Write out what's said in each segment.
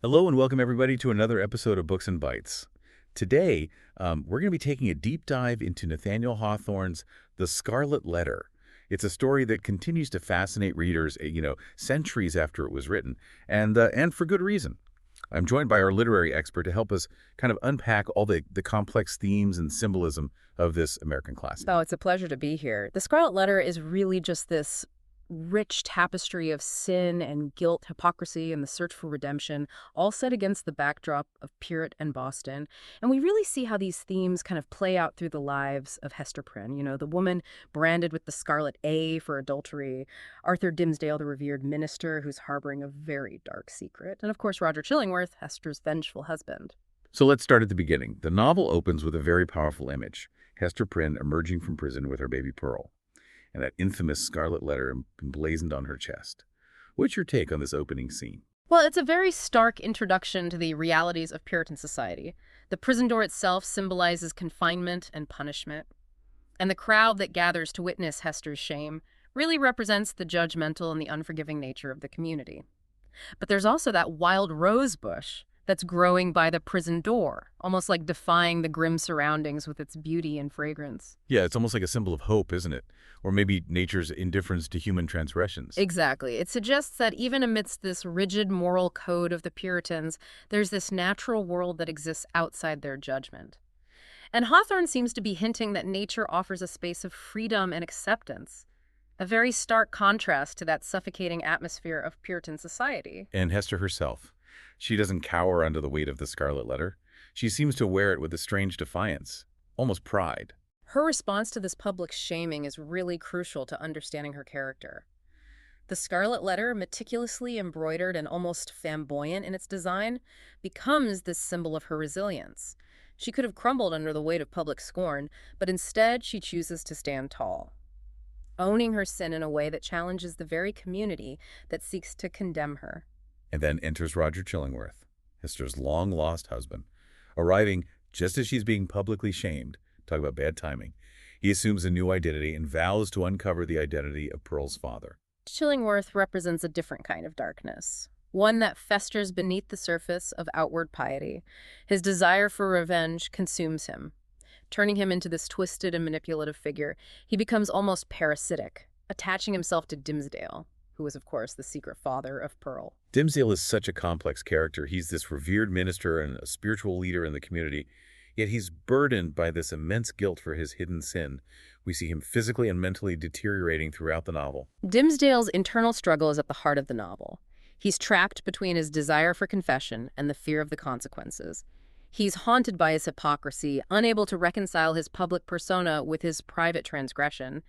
Hello and welcome everybody to another episode of Books and Bytes. Today, we're going to be taking a deep dive into Nathaniel Hawthorne's The Scarlet Letter. It's a story that continues to fascinate readers, centuries after it was written, and for good reason. I'm joined by our literary expert to help us kind of unpack all the complex themes and symbolism of this American classic. Oh, it's a pleasure to be here. The Scarlet Letter is really just this rich tapestry of sin and guilt, hypocrisy, and the search for redemption, all set against the backdrop of Puritan and Boston. And we really see how these themes kind of play out through the lives of Hester Prynne, the woman branded with the Scarlet A for adultery, Arthur Dimmesdale, the revered minister who's harboring a very dark secret, and of course Roger Chillingworth, Hester's vengeful husband. So let's start at the beginning. The novel opens with a very powerful image: Hester Prynne emerging from prison with her baby Pearl, and that infamous scarlet letter emblazoned on her chest. What's your take on this opening scene? Well, it's a very stark introduction to the realities of Puritan society. The prison door itself symbolizes confinement and punishment, and the crowd that gathers to witness Hester's shame really represents the judgmental and the unforgiving nature of the community. But there's also that wild rose bush that's growing by the prison door, almost like defying the grim surroundings with its beauty and fragrance. Yeah, it's almost like a symbol of hope, isn't it? Or maybe nature's indifference to human transgressions. Exactly. It suggests that even amidst this rigid moral code of the Puritans, there's this natural world that exists outside their judgment. And Hawthorne seems to be hinting that nature offers a space of freedom and acceptance, a very stark contrast to that suffocating atmosphere of Puritan society. And Hester herself. She doesn't cower under the weight of the scarlet letter. She seems to wear it with a strange defiance, almost pride. Her response to this public shaming is really crucial to understanding her character. The Scarlet Letter, meticulously embroidered and almost flamboyant in its design, becomes this symbol of her resilience. She could have crumbled under the weight of public scorn, but instead she chooses to stand tall, owning her sin in a way that challenges the very community that seeks to condemn her. And then enters Roger Chillingworth, Hester's long-lost husband, arriving just as she's being publicly shamed. Talk about bad timing. He assumes a new identity and vows to uncover the identity of Pearl's father. Chillingworth represents a different kind of darkness, one that festers beneath the surface of outward piety. His desire for revenge consumes him, turning him into this twisted and manipulative figure. He becomes almost parasitic, attaching himself to Dimmesdale, who is, of course, the secret father of Pearl. Dimmesdale is such a complex character. He's this revered minister and a spiritual leader in the community, yet he's burdened by this immense guilt for his hidden sin. We see him physically and mentally deteriorating throughout the novel. Dimmesdale's internal struggle is at the heart of the novel. He's trapped between his desire for confession and the fear of the consequences. He's haunted by his hypocrisy, unable to reconcile his public persona with his private transgression.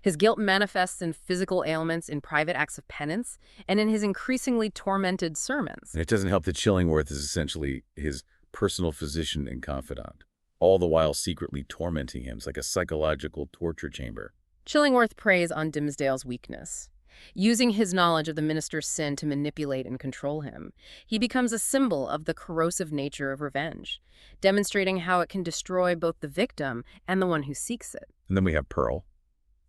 His guilt manifests in physical ailments, in private acts of penance, and in his increasingly tormented sermons. And it doesn't help that Chillingworth is essentially his personal physician and confidant, all the while secretly tormenting him. It's like a psychological torture chamber. Chillingworth preys on Dimmesdale's weakness, using his knowledge of the minister's sin to manipulate and control him. He becomes a symbol of the corrosive nature of revenge, demonstrating how it can destroy both the victim and the one who seeks it. And then we have Pearl,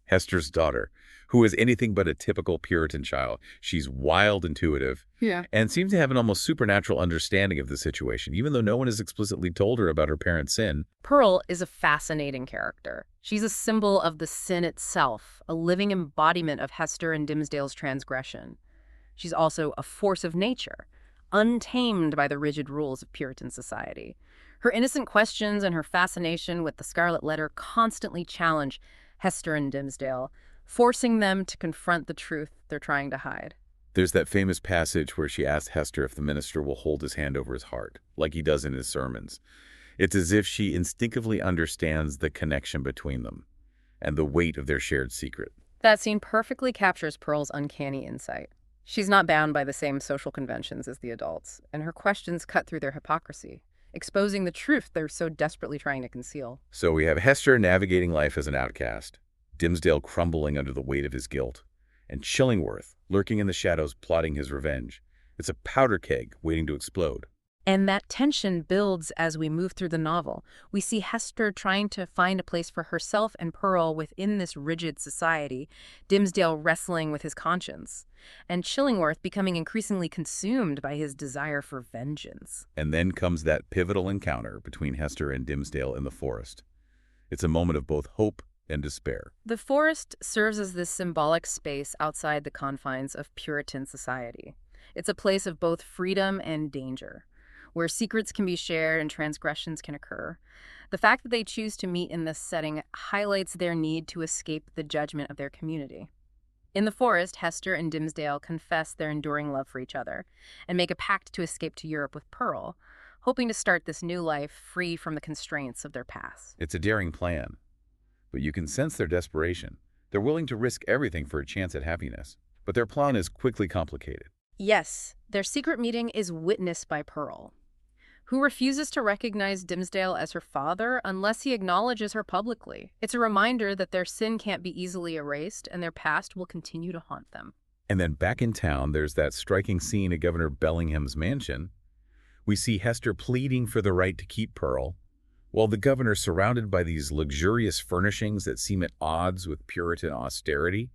Hester's daughter, who is anything but a typical Puritan child. She's wild, intuitive, and seems to have an almost supernatural understanding of the situation, even though no one has explicitly told her about her parents' sin. Pearl is a fascinating character. She's a symbol of the sin itself, a living embodiment of Hester and Dimmesdale's transgression. She's also a force of nature, untamed by the rigid rules of Puritan society. Her innocent questions and her fascination with the Scarlet Letter constantly challenge Hester and Dimmesdale, forcing them to confront the truth they're trying to hide. There's that famous passage where she asks Hester if the minister will hold his hand over his heart, like he does in his sermons. It's as if she instinctively understands the connection between them and the weight of their shared secret. That scene perfectly captures Pearl's uncanny insight. She's not bound by the same social conventions as the adults, and her questions cut through their hypocrisy, exposing the truth they're so desperately trying to conceal. So we have Hester navigating life as an outcast, Dimmesdale crumbling under the weight of his guilt, and Chillingworth lurking in the shadows plotting his revenge. It's a powder keg waiting to explode. And that tension builds as we move through the novel. We see Hester trying to find a place for herself and Pearl within this rigid society, Dimmesdale wrestling with his conscience, and Chillingworth becoming increasingly consumed by his desire for vengeance. And then comes that pivotal encounter between Hester and Dimmesdale in the forest. It's a moment of both hope and despair. The forest serves as this symbolic space outside the confines of Puritan society. It's a place of both freedom and danger, where secrets can be shared and transgressions can occur. The fact that they choose to meet in this setting highlights their need to escape the judgment of their community. In the forest, Hester and Dimmesdale confess their enduring love for each other and make a pact to escape to Europe with Pearl, hoping to start this new life free from the constraints of their past. It's a daring plan, but you can sense their desperation. They're willing to risk everything for a chance at happiness, but their plan is quickly complicated. Yes, their secret meeting is witnessed by Pearl, who refuses to recognize Dimmesdale as her father unless he acknowledges her publicly. It's a reminder that their sin can't be easily erased and their past will continue to haunt them. And then back in town, there's that striking scene at Governor Bellingham's mansion. We see Hester pleading for the right to keep Pearl, while the governor, surrounded by these luxurious furnishings that seem at odds with Puritan austerity,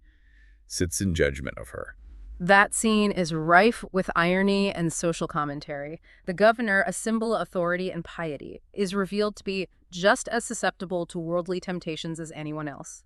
sits in judgment of her. That scene is rife with irony and social commentary. The governor, a symbol of authority and piety, is revealed to be just as susceptible to worldly temptations as anyone else.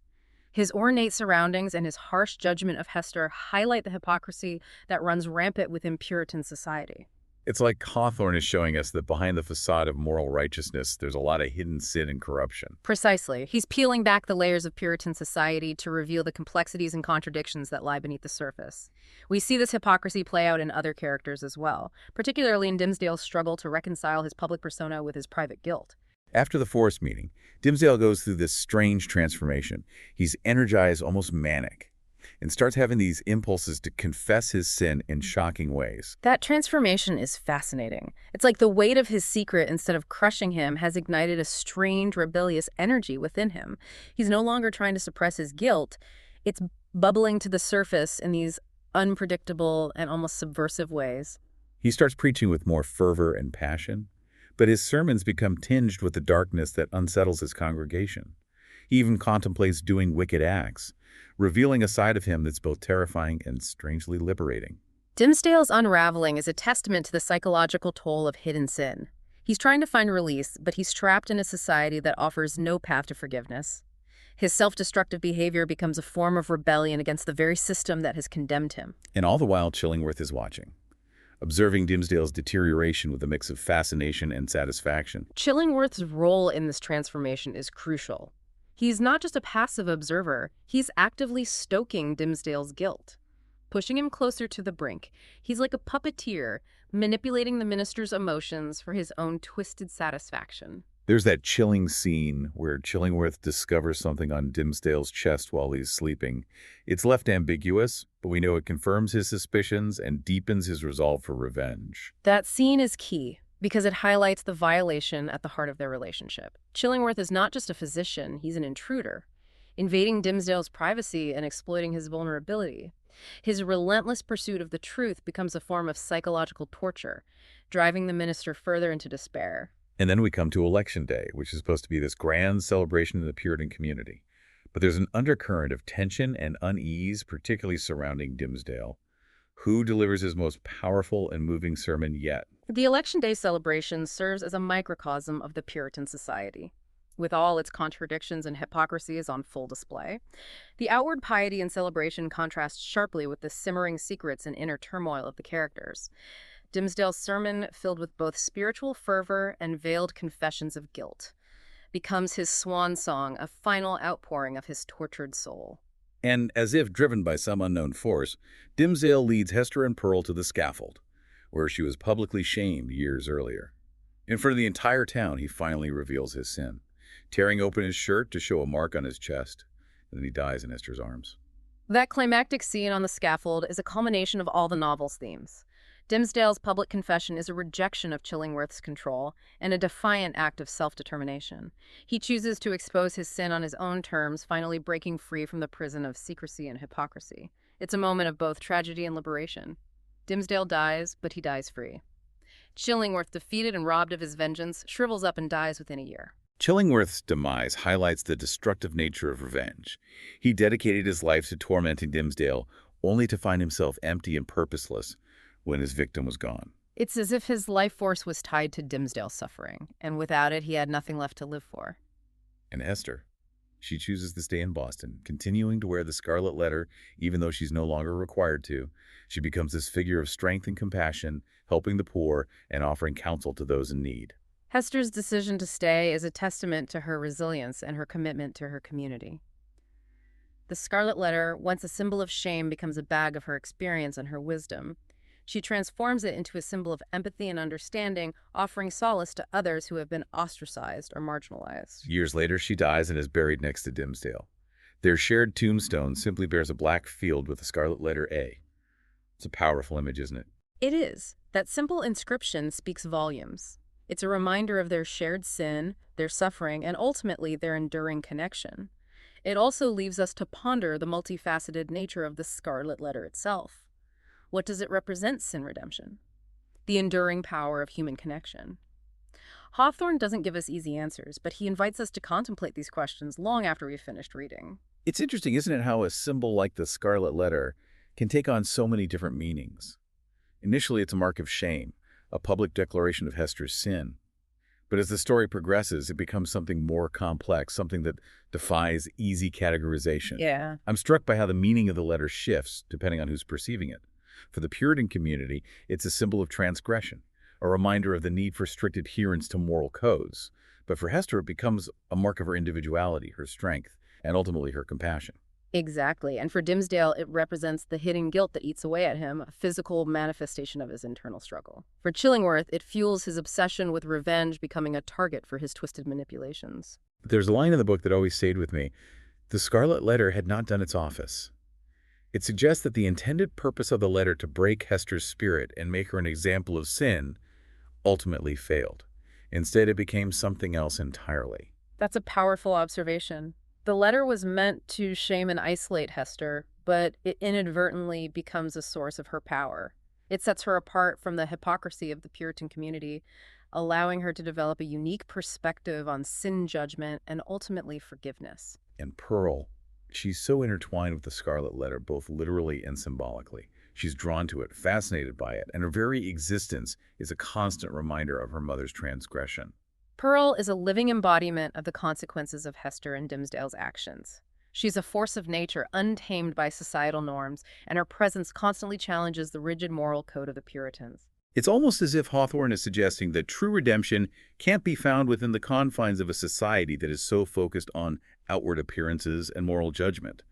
His ornate surroundings and his harsh judgment of Hester highlight the hypocrisy that runs rampant within Puritan society. It's like Hawthorne is showing us that behind the facade of moral righteousness, there's a lot of hidden sin and corruption. Precisely. He's peeling back the layers of Puritan society to reveal the complexities and contradictions that lie beneath the surface. We see this hypocrisy play out in other characters as well, particularly in Dimmesdale's struggle to reconcile his public persona with his private guilt. After the forest meeting, Dimmesdale goes through this strange transformation. He's energized, almost manic, and starts having these impulses to confess his sin in shocking ways. That transformation is fascinating. It's like the weight of his secret, instead of crushing him, has ignited a strange, rebellious energy within him. He's no longer trying to suppress his guilt. It's bubbling to the surface in these unpredictable and almost subversive ways. He starts preaching with more fervor and passion, but his sermons become tinged with the darkness that unsettles his congregation. He even contemplates doing wicked acts, revealing a side of him that's both terrifying and strangely liberating. Dimmesdale's unraveling is a testament to the psychological toll of hidden sin. He's trying to find release, but he's trapped in a society that offers no path to forgiveness. His self-destructive behavior becomes a form of rebellion against the very system that has condemned him. And all the while, Chillingworth is watching, observing Dimmesdale's deterioration with a mix of fascination and satisfaction. Chillingworth's role in this transformation is crucial. He's not just a passive observer, he's actively stoking Dimmesdale's guilt, pushing him closer to the brink. He's like a puppeteer, manipulating the minister's emotions for his own twisted satisfaction. There's that chilling scene where Chillingworth discovers something on Dimmesdale's chest while he's sleeping. It's left ambiguous, but we know it confirms his suspicions and deepens his resolve for revenge. That scene is key, because it highlights the violation at the heart of their relationship. Chillingworth is not just a physician, he's an intruder, invading Dimmesdale's privacy and exploiting his vulnerability. His relentless pursuit of the truth becomes a form of psychological torture, driving the minister further into despair. And then we come to Election Day, which is supposed to be this grand celebration in the Puritan community. But there's an undercurrent of tension and unease, particularly surrounding Dimmesdale, who delivers his most powerful and moving sermon yet. The Election Day celebration serves as a microcosm of the Puritan society, with all its contradictions and hypocrisies on full display. The outward piety and celebration contrast sharply with the simmering secrets and inner turmoil of the characters. Dimmesdale's sermon, filled with both spiritual fervor and veiled confessions of guilt, becomes his swan song, a final outpouring of his tortured soul. And as if driven by some unknown force, Dimmesdale leads Hester and Pearl to the scaffold, where she was publicly shamed years earlier. In front of the entire town, he finally reveals his sin, tearing open his shirt to show a mark on his chest, and then he dies in Hester's arms. That climactic scene on the scaffold is a culmination of all the novel's themes. Dimmesdale's public confession is a rejection of Chillingworth's control and a defiant act of self-determination. He chooses to expose his sin on his own terms, finally breaking free from the prison of secrecy and hypocrisy. It's a moment of both tragedy and liberation. Dimmesdale dies, but he dies free. Chillingworth, defeated and robbed of his vengeance, shrivels up and dies within a year. Chillingworth's demise highlights the destructive nature of revenge. He dedicated his life to tormenting Dimmesdale, only to find himself empty and purposeless when his victim was gone. It's as if his life force was tied to Dimmesdale's suffering, and without it, he had nothing left to live for. And Hester, she chooses to stay in Boston, continuing to wear the Scarlet Letter even though she's no longer required to. She becomes this figure of strength and compassion, helping the poor and offering counsel to those in need. Hester's decision to stay is a testament to her resilience and her commitment to her community. The Scarlet Letter, once a symbol of shame, becomes a bag of her experience and her wisdom. She transforms it into a symbol of empathy and understanding, offering solace to others who have been ostracized or marginalized. Years later, she dies and is buried next to Dimmesdale. Their shared tombstone simply bears a black field with the Scarlet Letter A. It's a powerful image, isn't it? It is. That simple inscription speaks volumes. It's a reminder of their shared sin, their suffering, and ultimately their enduring connection. It also leaves us to ponder the multifaceted nature of the Scarlet Letter itself. What does it represent, sin redemption? The enduring power of human connection. Hawthorne doesn't give us easy answers, but he invites us to contemplate these questions long after we've finished reading. It's interesting, isn't it, how a symbol like the Scarlet Letter can take on so many different meanings. Initially, it's a mark of shame, a public declaration of Hester's sin. But as the story progresses, it becomes something more complex, something that defies easy categorization. Yeah. I'm struck by how the meaning of the letter shifts depending on who's perceiving it. For the Puritan community, it's a symbol of transgression, a reminder of the need for strict adherence to moral codes. But for Hester, it becomes a mark of her individuality, her strength, and ultimately her compassion. Exactly. And for Dimmesdale, it represents the hidden guilt that eats away at him, a physical manifestation of his internal struggle. For Chillingworth, it fuels his obsession with revenge, becoming a target for his twisted manipulations. There's a line in the book that always stayed with me. The Scarlet Letter had not done its office. It suggests that the intended purpose of the letter to break Hester's spirit and make her an example of sin ultimately failed. Instead, it became something else entirely. That's a powerful observation. The letter was meant to shame and isolate Hester, but it inadvertently becomes a source of her power. It sets her apart from the hypocrisy of the Puritan community, allowing her to develop a unique perspective on sin judgment and ultimately forgiveness. And Pearl, she's so intertwined with the Scarlet Letter, both literally and symbolically. She's drawn to it, fascinated by it, and her very existence is a constant reminder of her mother's transgression. Pearl is a living embodiment of the consequences of Hester and Dimmesdale's actions. She's a force of nature, untamed by societal norms, and her presence constantly challenges the rigid moral code of the Puritans. It's almost as if Hawthorne is suggesting that true redemption can't be found within the confines of a society that is so focused on outward appearances and moral judgment.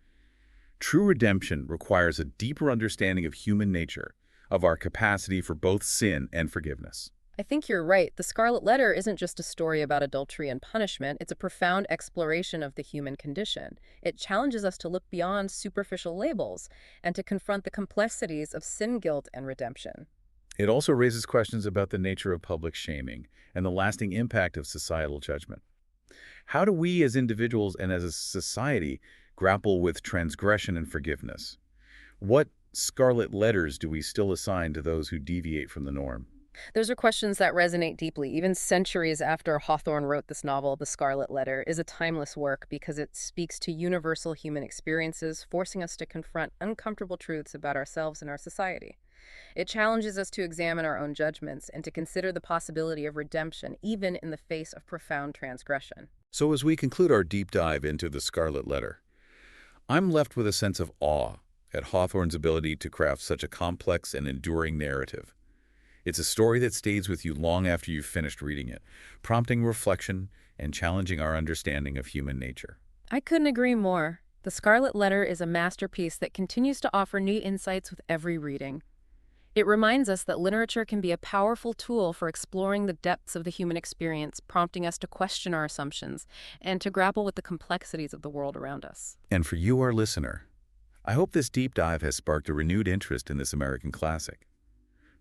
True redemption requires a deeper understanding of human nature, of our capacity for both sin and forgiveness. I think you're right. The Scarlet Letter isn't just a story about adultery and punishment. It's a profound exploration of the human condition. It challenges us to look beyond superficial labels and to confront the complexities of sin, guilt, and redemption. It also raises questions about the nature of public shaming and the lasting impact of societal judgment. How do we as individuals and as a society grapple with transgression and forgiveness? What scarlet letters do we still assign to those who deviate from the norm? Those are questions that resonate deeply. Even centuries after Hawthorne wrote this novel, The Scarlet Letter is a timeless work because it speaks to universal human experiences, forcing us to confront uncomfortable truths about ourselves and our society. It challenges us to examine our own judgments and to consider the possibility of redemption, even in the face of profound transgression. So as we conclude our deep dive into The Scarlet Letter, I'm left with a sense of awe at Hawthorne's ability to craft such a complex and enduring narrative. It's a story that stays with you long after you've finished reading it, prompting reflection and challenging our understanding of human nature. I couldn't agree more. The Scarlet Letter is a masterpiece that continues to offer new insights with every reading. It reminds us that literature can be a powerful tool for exploring the depths of the human experience, prompting us to question our assumptions and to grapple with the complexities of the world around us. And for you, our listener, I hope this deep dive has sparked a renewed interest in this American classic.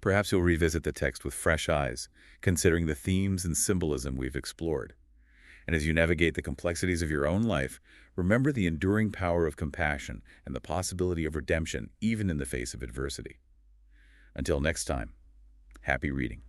Perhaps you'll revisit the text with fresh eyes, considering the themes and symbolism we've explored. And as you navigate the complexities of your own life, remember the enduring power of compassion and the possibility of redemption even in the face of adversity. Until next time, happy reading.